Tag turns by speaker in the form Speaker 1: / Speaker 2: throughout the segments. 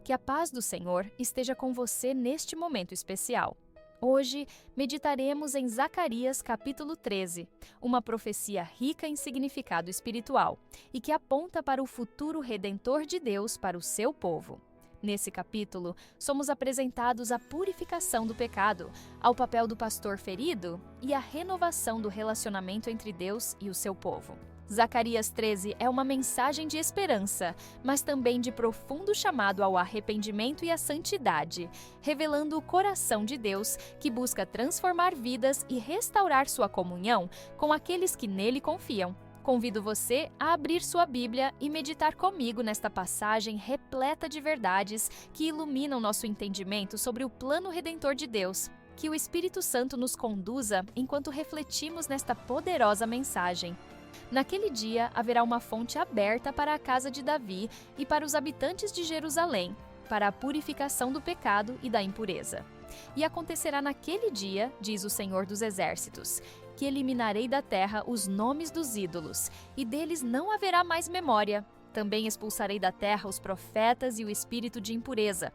Speaker 1: Que a paz do Senhor esteja com você neste momento especial. Hoje, meditaremos em Zacarias capítulo 13, uma profecia rica em significado espiritual e que aponta para o futuro redentor de Deus para o seu povo. Nesse capítulo, somos apresentados à purificação do pecado, ao papel do pastor ferido e à renovação do relacionamento entre Deus e o seu povo. Zacarias 13 é uma mensagem de esperança, mas também de profundo chamado ao arrependimento e à santidade, revelando o coração de Deus que busca transformar vidas e restaurar sua comunhão com aqueles que nele confiam. Convido você a abrir sua Bíblia e meditar comigo nesta passagem repleta de verdades que iluminam nosso entendimento sobre o plano redentor de Deus. Que o Espírito Santo nos conduza enquanto refletimos nesta poderosa mensagem. Naquele dia haverá uma fonte aberta para a casa de Davi e para os habitantes de Jerusalém, para a purificação do pecado e da impureza. E acontecerá naquele dia, diz o Senhor dos Exércitos, que eliminarei da terra os nomes dos ídolos, e deles não haverá mais memória. Também expulsarei da terra os profetas e o espírito de impureza.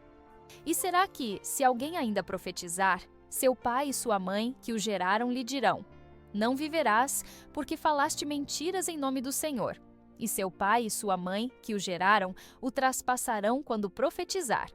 Speaker 1: E será que, se alguém ainda profetizar, seu pai e sua mãe, que o geraram, lhe dirão: não viverás, porque falaste mentiras em nome do Senhor. E seu pai e sua mãe, que o geraram, o traspassarão quando profetizar.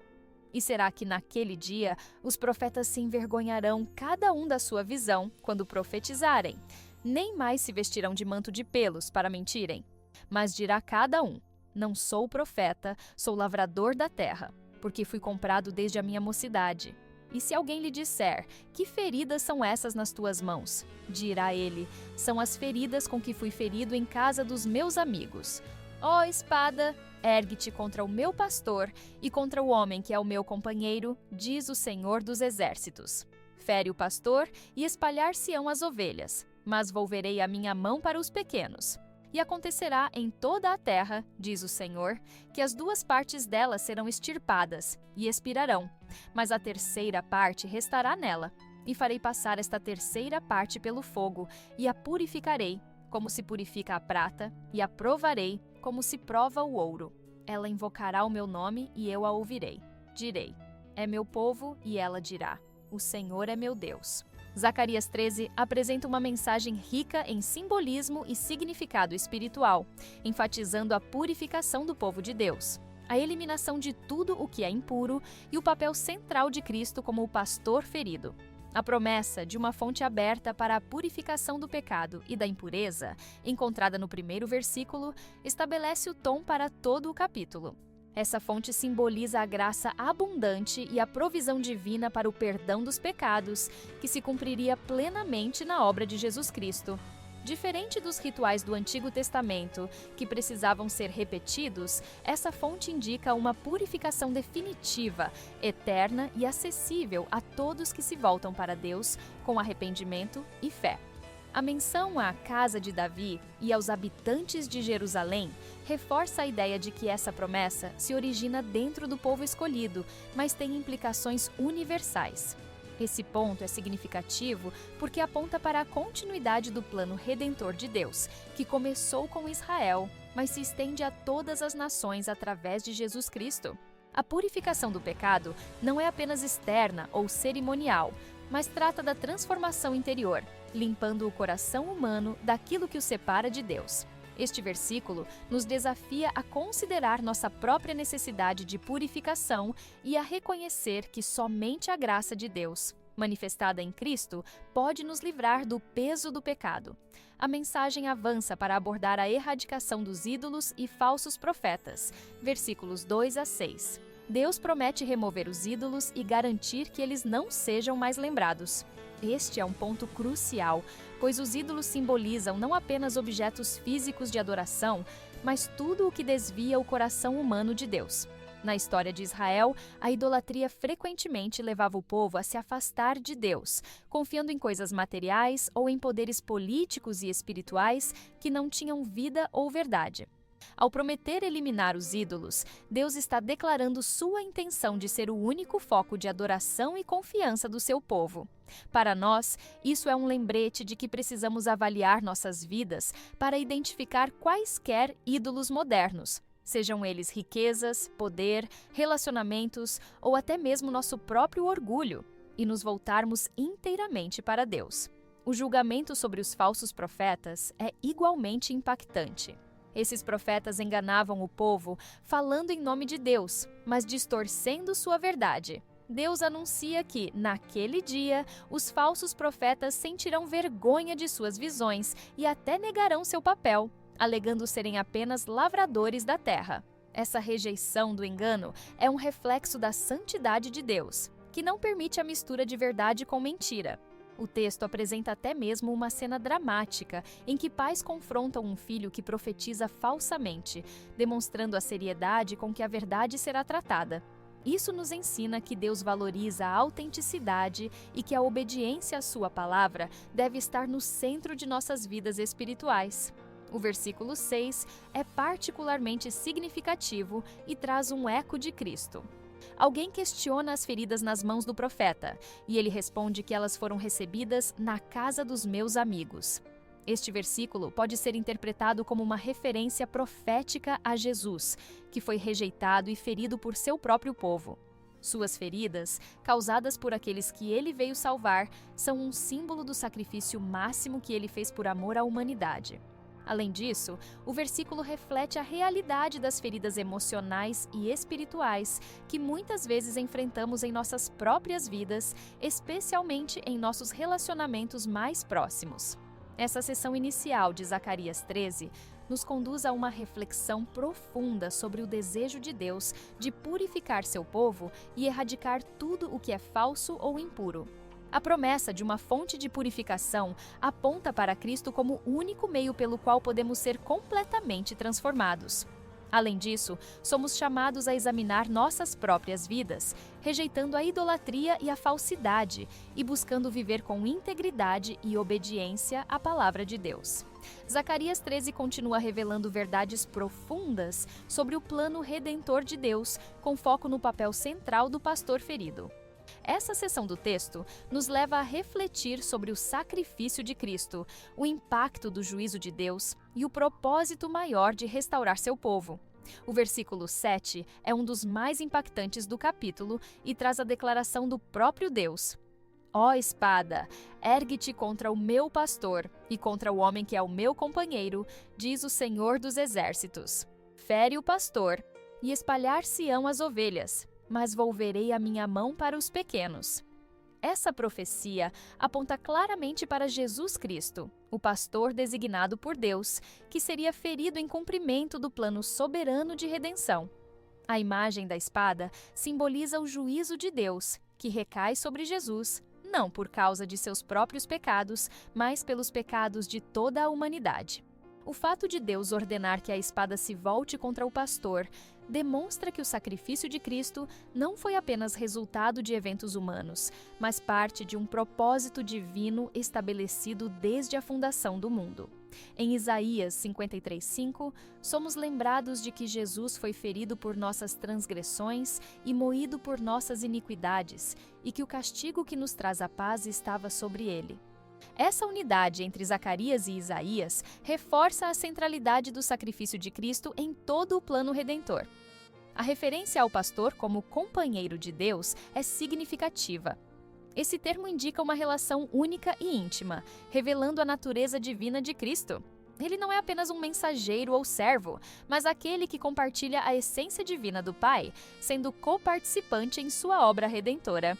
Speaker 1: E será que naquele dia os profetas se envergonharão cada um da sua visão quando profetizarem? Nem mais se vestirão de manto de pelos para mentirem. Mas dirá cada um: não sou profeta, sou lavrador da terra, porque fui comprado desde a minha mocidade. E se alguém lhe disser: que feridas são essas nas tuas mãos? Dirá ele: são as feridas com que fui ferido em casa dos meus amigos. Ó espada, ergue-te contra o meu pastor e contra o homem que é o meu companheiro, diz o Senhor dos Exércitos. Fere o pastor e espalhar-se-ão as ovelhas, mas volverei a minha mão para os pequenos. E acontecerá em toda a terra, diz o Senhor, que as duas partes dela serão extirpadas e expirarão, mas a terceira parte restará nela. E farei passar esta terceira parte pelo fogo, e a purificarei, como se purifica a prata, e a provarei, como se prova o ouro. Ela invocará o meu nome, e eu a ouvirei. Direi: é meu povo, e ela dirá: o Senhor é meu Deus. Zacarias 13 apresenta uma mensagem rica em simbolismo e significado espiritual, enfatizando a purificação do povo de Deus, a eliminação de tudo o que é impuro e o papel central de Cristo como o pastor ferido. A promessa de uma fonte aberta para a purificação do pecado e da impureza, encontrada no primeiro versículo, estabelece o tom para todo o capítulo. Essa fonte simboliza a graça abundante e a provisão divina para o perdão dos pecados, que se cumpriria plenamente na obra de Jesus Cristo. Diferente dos rituais do Antigo Testamento, que precisavam ser repetidos, essa fonte indica uma purificação definitiva, eterna e acessível a todos que se voltam para Deus com arrependimento e fé. A menção à casa de Davi e aos habitantes de Jerusalém reforça a ideia de que essa promessa se origina dentro do povo escolhido, mas tem implicações universais. Esse ponto é significativo porque aponta para a continuidade do plano redentor de Deus, que começou com Israel, mas se estende a todas as nações através de Jesus Cristo. A purificação do pecado não é apenas externa ou cerimonial, mas trata da transformação interior, limpando o coração humano daquilo que o separa de Deus. Este versículo nos desafia a considerar nossa própria necessidade de purificação e a reconhecer que somente a graça de Deus, manifestada em Cristo, pode nos livrar do peso do pecado. A mensagem avança para abordar a erradicação dos ídolos e falsos profetas, versículos 2 a 6. Deus promete remover os ídolos e garantir que eles não sejam mais lembrados. Este é um ponto crucial, pois os ídolos simbolizam não apenas objetos físicos de adoração, mas tudo o que desvia o coração humano de Deus. Na história de Israel, a idolatria frequentemente levava o povo a se afastar de Deus, confiando em coisas materiais ou em poderes políticos e espirituais que não tinham vida ou verdade. Ao prometer eliminar os ídolos, Deus está declarando sua intenção de ser o único foco de adoração e confiança do seu povo. Para nós, isso é um lembrete de que precisamos avaliar nossas vidas para identificar quaisquer ídolos modernos. sejam eles riquezas, poder, relacionamentos ou até mesmo nosso próprio orgulho, e nos voltarmos inteiramente para Deus. O julgamento sobre os falsos profetas é igualmente impactante. Esses profetas enganavam o povo falando em nome de Deus, mas distorcendo sua verdade. Deus anuncia que, naquele dia, os falsos profetas sentirão vergonha de suas visões e até negarão seu papel, alegando serem apenas lavradores da terra. Essa rejeição do engano é um reflexo da santidade de Deus, que não permite a mistura de verdade com mentira. O texto apresenta até mesmo uma cena dramática em que pais confrontam um filho que profetiza falsamente, demonstrando a seriedade com que a verdade será tratada. Isso nos ensina que Deus valoriza a autenticidade e que a obediência à sua palavra deve estar no centro de nossas vidas espirituais. O versículo 6 é particularmente significativo e traz um eco de Cristo. Alguém questiona as feridas nas mãos do profeta, e ele responde que elas foram recebidas na casa dos meus amigos. Este versículo pode ser interpretado como uma referência profética a Jesus, que foi rejeitado e ferido por seu próprio povo. Suas feridas, causadas por aqueles que ele veio salvar, são um símbolo do sacrifício máximo que ele fez por amor à humanidade. Além disso, o versículo reflete a realidade das feridas emocionais e espirituais que muitas vezes enfrentamos em nossas próprias vidas, especialmente em nossos relacionamentos mais próximos. Essa seção inicial de Zacarias 13 nos conduz a uma reflexão profunda sobre o desejo de Deus de purificar seu povo e erradicar tudo o que é falso ou impuro. A promessa de uma fonte de purificação aponta para Cristo como o único meio pelo qual podemos ser completamente transformados. Além disso, somos chamados a examinar nossas próprias vidas, rejeitando a idolatria e a falsidade e buscando viver com integridade e obediência à palavra de Deus. Zacarias 13 continua revelando verdades profundas sobre o plano redentor de Deus, com foco no papel central do pastor ferido. Essa seção do texto nos leva a refletir sobre o sacrifício de Cristo, o impacto do juízo de Deus e o propósito maior de restaurar seu povo. O versículo 7 é um dos mais impactantes do capítulo e traz a declaração do próprio Deus. Ó espada, ergue-te contra o meu pastor e contra o homem que é o meu companheiro, diz o Senhor dos Exércitos. Fere o pastor e espalhar-se-ão as ovelhas, mas volverei a minha mão para os pequenos. Essa profecia aponta claramente para Jesus Cristo, o pastor designado por Deus, que seria ferido em cumprimento do plano soberano de redenção. A imagem da espada simboliza o juízo de Deus, que recai sobre Jesus, não por causa de seus próprios pecados, mas pelos pecados de toda a humanidade. O fato de Deus ordenar que a espada se volte contra o pastor demonstra que o sacrifício de Cristo não foi apenas resultado de eventos humanos, mas parte de um propósito divino estabelecido desde a fundação do mundo. Em Isaías 53:5, somos lembrados de que Jesus foi ferido por nossas transgressões e moído por nossas iniquidades, e que o castigo que nos traz a paz estava sobre ele. Essa unidade entre Zacarias e Isaías reforça a centralidade do sacrifício de Cristo em todo o plano redentor. A referência ao pastor como companheiro de Deus é significativa. Esse termo indica uma relação única e íntima, revelando a natureza divina de Cristo. Ele não é apenas um mensageiro ou servo, mas aquele que compartilha a essência divina do Pai, sendo coparticipante em sua obra redentora.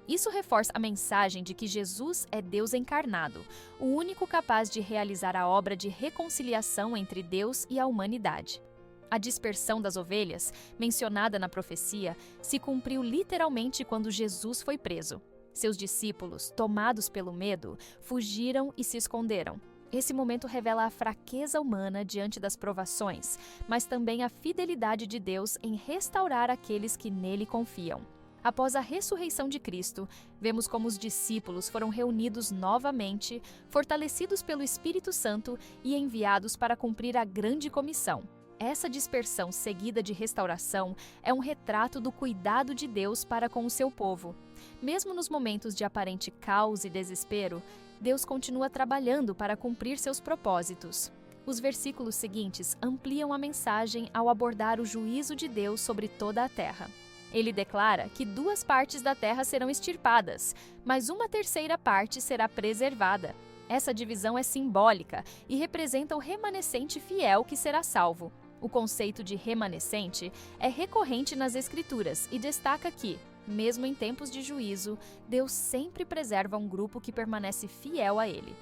Speaker 1: Isso reforça a mensagem de que Jesus é Deus encarnado, o único capaz de realizar a obra de reconciliação entre Deus e a humanidade. A dispersão das ovelhas, mencionada na profecia, se cumpriu literalmente quando Jesus foi preso. Seus discípulos, tomados pelo medo, fugiram e se esconderam. Esse momento revela a fraqueza humana diante das provações, mas também a fidelidade de Deus em restaurar aqueles que nele confiam. Após a ressurreição de Cristo, vemos como os discípulos foram reunidos novamente, fortalecidos pelo Espírito Santo e enviados para cumprir a grande comissão. Essa dispersão seguida de restauração é um retrato do cuidado de Deus para com o seu povo. Mesmo nos momentos de aparente caos e desespero, Deus continua trabalhando para cumprir seus propósitos. Os versículos seguintes ampliam a mensagem ao abordar o juízo de Deus sobre toda a terra. Ele declara que 2 partes da terra serão extirpadas, mas uma terceira parte será preservada. Essa divisão é simbólica e representa o remanescente fiel que será salvo. O conceito de remanescente é recorrente nas Escrituras e destaca que, mesmo em tempos de juízo, Deus sempre preserva um grupo que permanece fiel a Ele.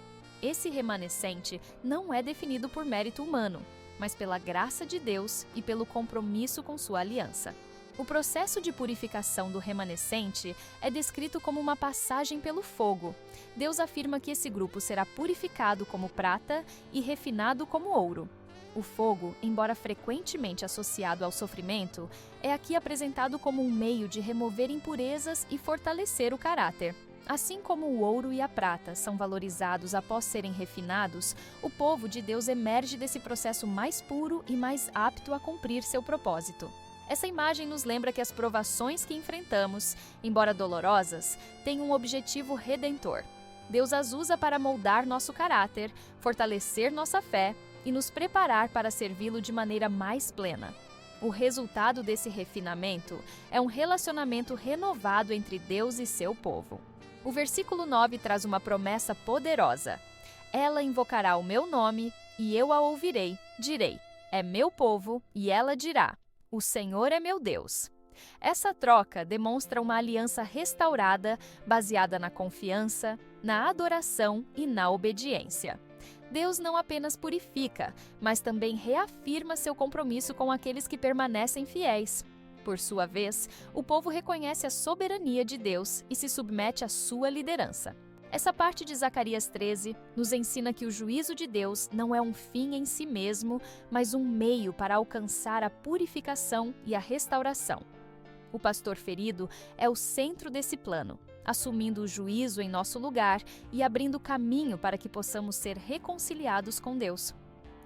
Speaker 1: Esse remanescente não é definido por mérito humano, mas pela graça de Deus e pelo compromisso com sua aliança. O processo de purificação do remanescente é descrito como uma passagem pelo fogo. Deus afirma que esse grupo será purificado como prata e refinado como ouro. O fogo, embora frequentemente associado ao sofrimento, é aqui apresentado como um meio de remover impurezas e fortalecer o caráter. Assim como o ouro e a prata são valorizados após serem refinados, o povo de Deus emerge desse processo mais puro e mais apto a cumprir seu propósito. Essa imagem nos lembra que as provações que enfrentamos, embora dolorosas, têm um objetivo redentor. Deus as usa para moldar nosso caráter, fortalecer nossa fé e nos preparar para servi-lo de maneira mais plena. O resultado desse refinamento é um relacionamento renovado entre Deus e seu povo. O versículo 9 traz uma promessa poderosa. Ela invocará o meu nome e eu a ouvirei. Direi, é meu povo, e ela dirá, o Senhor é meu Deus. Essa troca demonstra uma aliança restaurada, baseada na confiança, na adoração e na obediência. Deus não apenas purifica, mas também reafirma seu compromisso com aqueles que permanecem fiéis. Por sua vez, o povo reconhece a soberania de Deus e se submete à sua liderança. Essa parte de Zacarias 13 nos ensina que o juízo de Deus não é um fim em si mesmo, mas um meio para alcançar a purificação e a restauração. O pastor ferido é o centro desse plano, assumindo o juízo em nosso lugar e abrindo caminho para que possamos ser reconciliados com Deus.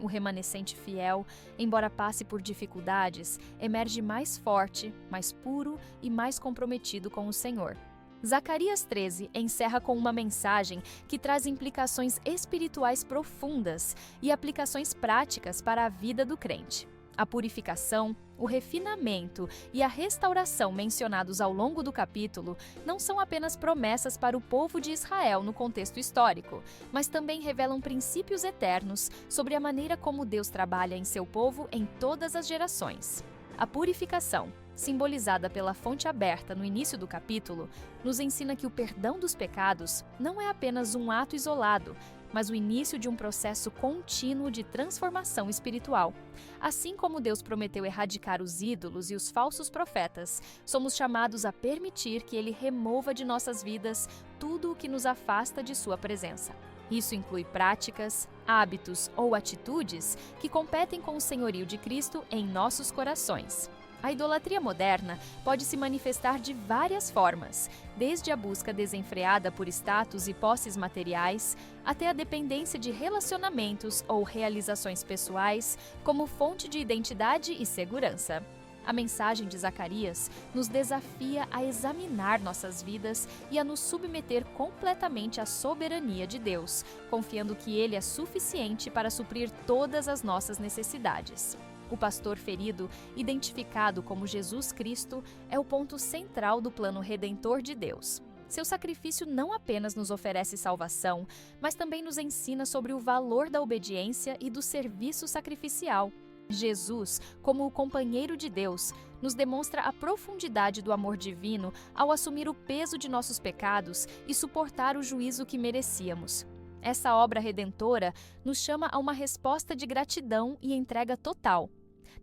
Speaker 1: O remanescente fiel, embora passe por dificuldades, emerge mais forte, mais puro e mais comprometido com o Senhor. Zacarias 13 encerra com uma mensagem que traz implicações espirituais profundas e aplicações práticas para a vida do crente. A purificação, o refinamento e a restauração mencionados ao longo do capítulo não são apenas promessas para o povo de Israel no contexto histórico, mas também revelam princípios eternos sobre a maneira como Deus trabalha em seu povo em todas as gerações. A purificação, simbolizada pela fonte aberta no início do capítulo, nos ensina que o perdão dos pecados não é apenas um ato isolado, mas o início de um processo contínuo de transformação espiritual. Assim como Deus prometeu erradicar os ídolos e os falsos profetas, somos chamados a permitir que Ele remova de nossas vidas tudo o que nos afasta de Sua presença. Isso inclui práticas, hábitos ou atitudes que competem com o senhorio de Cristo em nossos corações. A idolatria moderna pode se manifestar de várias formas, desde a busca desenfreada por status e posses materiais, até a dependência de relacionamentos ou realizações pessoais como fonte de identidade e segurança. A mensagem de Zacarias nos desafia a examinar nossas vidas e a nos submeter completamente à soberania de Deus, confiando que Ele é suficiente para suprir todas as nossas necessidades. O pastor ferido, identificado como Jesus Cristo, é o ponto central do plano redentor de Deus. Seu sacrifício não apenas nos oferece salvação, mas também nos ensina sobre o valor da obediência e do serviço sacrificial. Jesus, como o companheiro de Deus, nos demonstra a profundidade do amor divino ao assumir o peso de nossos pecados e suportar o juízo que merecíamos. Essa obra redentora nos chama a uma resposta de gratidão e entrega total.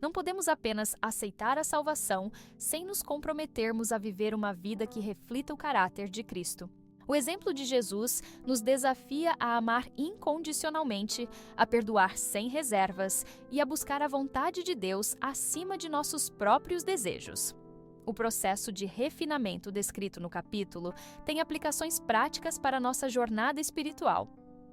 Speaker 1: Não podemos apenas aceitar a salvação sem nos comprometermos a viver uma vida que reflita o caráter de Cristo. O exemplo de Jesus nos desafia a amar incondicionalmente, a perdoar sem reservas e a buscar a vontade de Deus acima de nossos próprios desejos. O processo de refinamento descrito no capítulo tem aplicações práticas para a nossa jornada espiritual.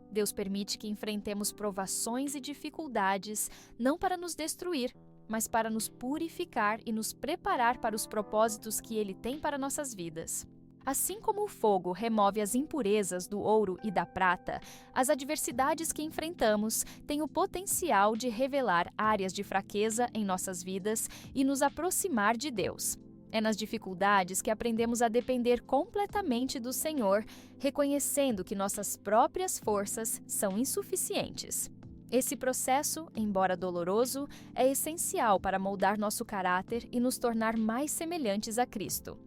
Speaker 1: Deus permite que enfrentemos provações e dificuldades, não para nos destruir, mas para nos purificar e nos preparar para os propósitos que Ele tem para nossas vidas. Assim como o fogo remove as impurezas do ouro e da prata, as adversidades que enfrentamos têm o potencial de revelar áreas de fraqueza em nossas vidas e nos aproximar de Deus. É nas dificuldades que aprendemos a depender completamente do Senhor, reconhecendo que nossas próprias forças são insuficientes. Esse processo, embora doloroso, é essencial para moldar nosso caráter e nos tornar mais semelhantes a Cristo.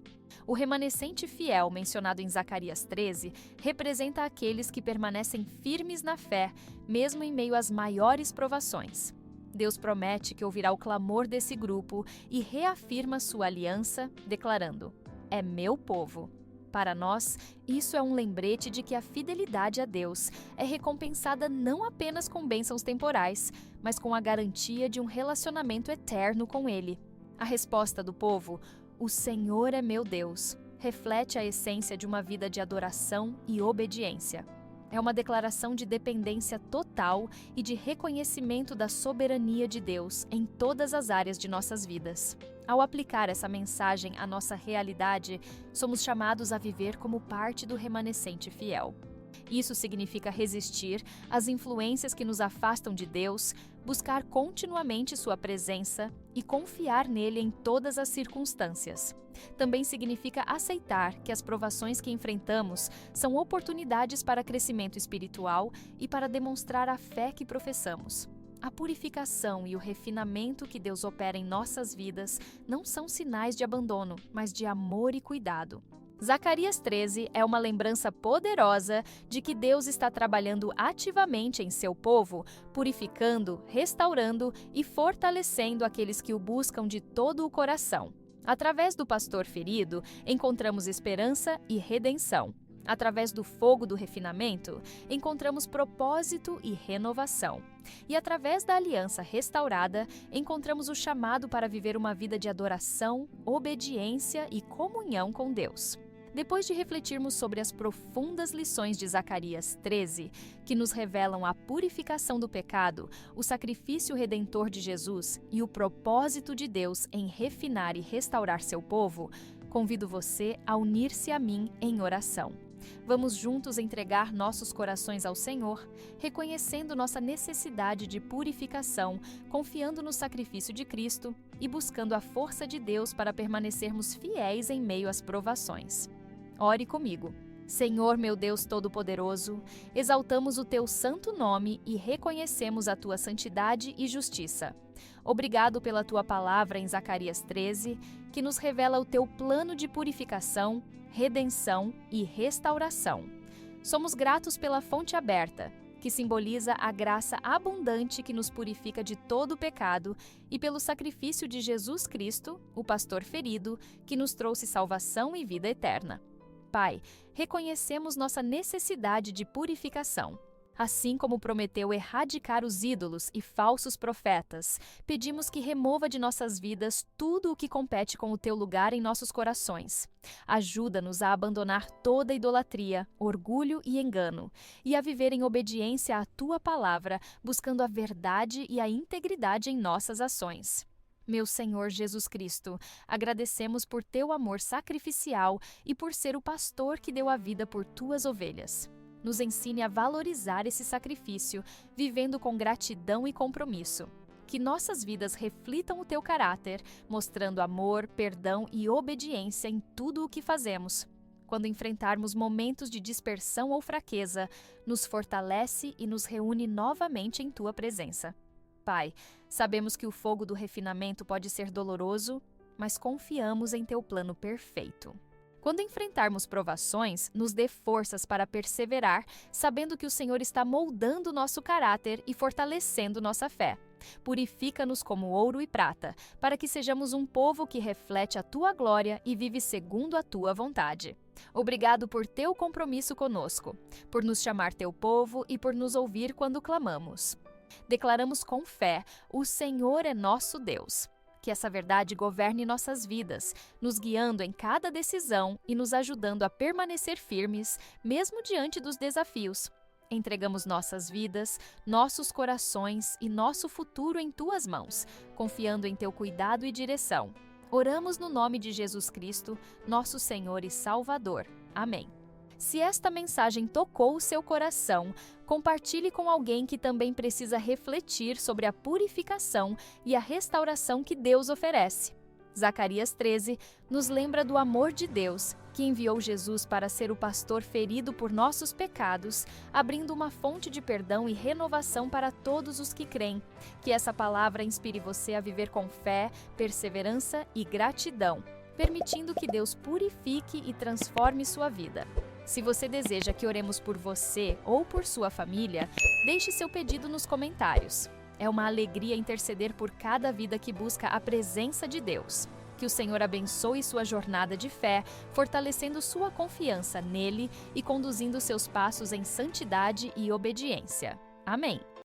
Speaker 1: O remanescente fiel mencionado em Zacarias 13 representa aqueles que permanecem firmes na fé, mesmo em meio às maiores provações. Deus promete que ouvirá o clamor desse grupo e reafirma sua aliança, declarando: "É meu povo." Para nós, isso é um lembrete de que a fidelidade a Deus é recompensada não apenas com bênçãos temporais, mas com a garantia de um relacionamento eterno com Ele. A resposta do povo, "O Senhor é meu Deus", reflete a essência de uma vida de adoração e obediência. É uma declaração de dependência total e de reconhecimento da soberania de Deus em todas as áreas de nossas vidas. Ao aplicar essa mensagem à nossa realidade, somos chamados a viver como parte do remanescente fiel. Isso significa resistir às influências que nos afastam de Deus, buscar continuamente sua presença e confiar nele em todas as circunstâncias. Também significa aceitar que as provações que enfrentamos são oportunidades para crescimento espiritual e para demonstrar a fé que professamos. A purificação e o refinamento que Deus opera em nossas vidas não são sinais de abandono, mas de amor e cuidado. Zacarias 13 é uma lembrança poderosa de que Deus está trabalhando ativamente em seu povo, purificando, restaurando e fortalecendo aqueles que o buscam de todo o coração. Através do pastor ferido, encontramos esperança e redenção. Através do fogo do refinamento, encontramos propósito e renovação. E através da aliança restaurada, encontramos o chamado para viver uma vida de adoração, obediência e comunhão com Deus. Depois de refletirmos sobre as profundas lições de Zacarias 13, que nos revelam a purificação do pecado, o sacrifício redentor de Jesus e o propósito de Deus em refinar e restaurar seu povo, convido você a unir-se a mim em oração. Vamos juntos entregar nossos corações ao Senhor, reconhecendo nossa necessidade de purificação, confiando no sacrifício de Cristo e buscando a força de Deus para permanecermos fiéis em meio às provações. Ore comigo. Senhor, meu Deus Todo-Poderoso, exaltamos o Teu santo nome e reconhecemos a Tua santidade e justiça. Obrigado pela Tua palavra em Zacarias 13, que nos revela o Teu plano de purificação, redenção e restauração. Somos gratos pela fonte aberta, que simboliza a graça abundante que nos purifica de todo o pecado, e pelo sacrifício de Jesus Cristo, o pastor ferido, que nos trouxe salvação e vida eterna. Pai, reconhecemos nossa necessidade de purificação. Assim como prometeu erradicar os ídolos e falsos profetas, pedimos que remova de nossas vidas tudo o que compete com o Teu lugar em nossos corações. Ajuda-nos a abandonar toda idolatria, orgulho e engano, e a viver em obediência à Tua palavra, buscando a verdade e a integridade em nossas ações. Meu Senhor Jesus Cristo, agradecemos por Teu amor sacrificial e por ser o pastor que deu a vida por Tuas ovelhas. Nos ensine a valorizar esse sacrifício, vivendo com gratidão e compromisso. Que nossas vidas reflitam o Teu caráter, mostrando amor, perdão e obediência em tudo o que fazemos. Quando enfrentarmos momentos de dispersão ou fraqueza, nos fortalece e nos reúne novamente em Tua presença. Pai, sabemos que o fogo do refinamento pode ser doloroso, mas confiamos em Teu plano perfeito. Quando enfrentarmos provações, nos dê forças para perseverar, sabendo que o Senhor está moldando nosso caráter e fortalecendo nossa fé. Purifica-nos como ouro e prata, para que sejamos um povo que reflete a Tua glória e vive segundo a Tua vontade. Obrigado por Teu compromisso conosco, por nos chamar Teu povo e por nos ouvir quando clamamos. Declaramos com fé: o Senhor é nosso Deus. Que essa verdade governe nossas vidas, nos guiando em cada decisão e nos ajudando a permanecer firmes, mesmo diante dos desafios. Entregamos nossas vidas, nossos corações e nosso futuro em Tuas mãos, confiando em Teu cuidado e direção. Oramos no nome de Jesus Cristo, nosso Senhor e Salvador. Amém. Se esta mensagem tocou o seu coração, compartilhe com alguém que também precisa refletir sobre a purificação e a restauração que Deus oferece. Zacarias 13 nos lembra do amor de Deus, que enviou Jesus para ser o pastor ferido por nossos pecados, abrindo uma fonte de perdão e renovação para todos os que creem. Que essa palavra inspire você a viver com fé, perseverança e gratidão, permitindo que Deus purifique e transforme sua vida. Se você deseja que oremos por você ou por sua família, deixe seu pedido nos comentários. É uma alegria interceder por cada vida que busca a presença de Deus. Que o Senhor abençoe sua jornada de fé, fortalecendo sua confiança nele e conduzindo seus passos em santidade e obediência. Amém.